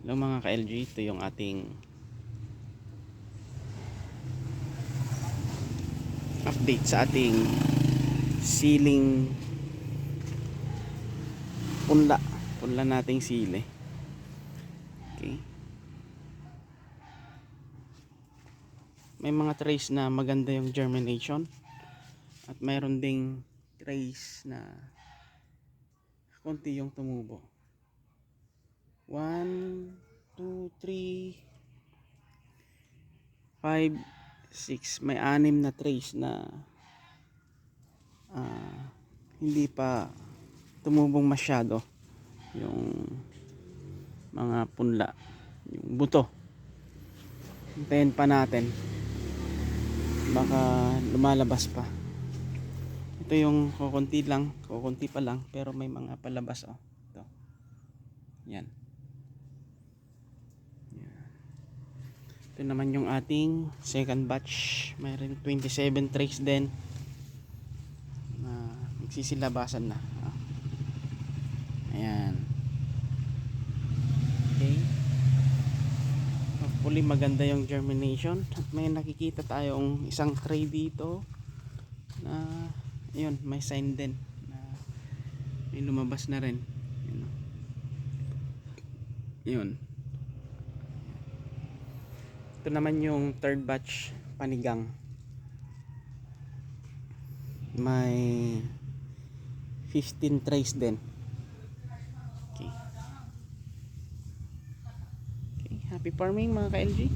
Hello mga ka-LG, ito yung ating update sa ating ceiling punla nating sili. Okay. May mga trays na maganda yung germination at mayroon ding trays na konti yung tumubo. 1, 2, 3, 5, 6. May 6 na trays na hindi pa tumubong masyado yung mga punla, yung buto. Hintayin pa natin, baka lumalabas pa. Ito yung kukunti pa lang, pero may mga palabas. Ito, yan. Ito naman yung ating second batch. Mayroon 27 trays din na magsisilabasan na. Ayan. Okay. Hopefully maganda yung germination. At may nakikita tayong isang tray dito na yun, may sign din na may lumabas na rin. Yun. Ito naman yung third batch panigang. May 15 trays din. Okay. Okay. Happy farming mga ka-LG.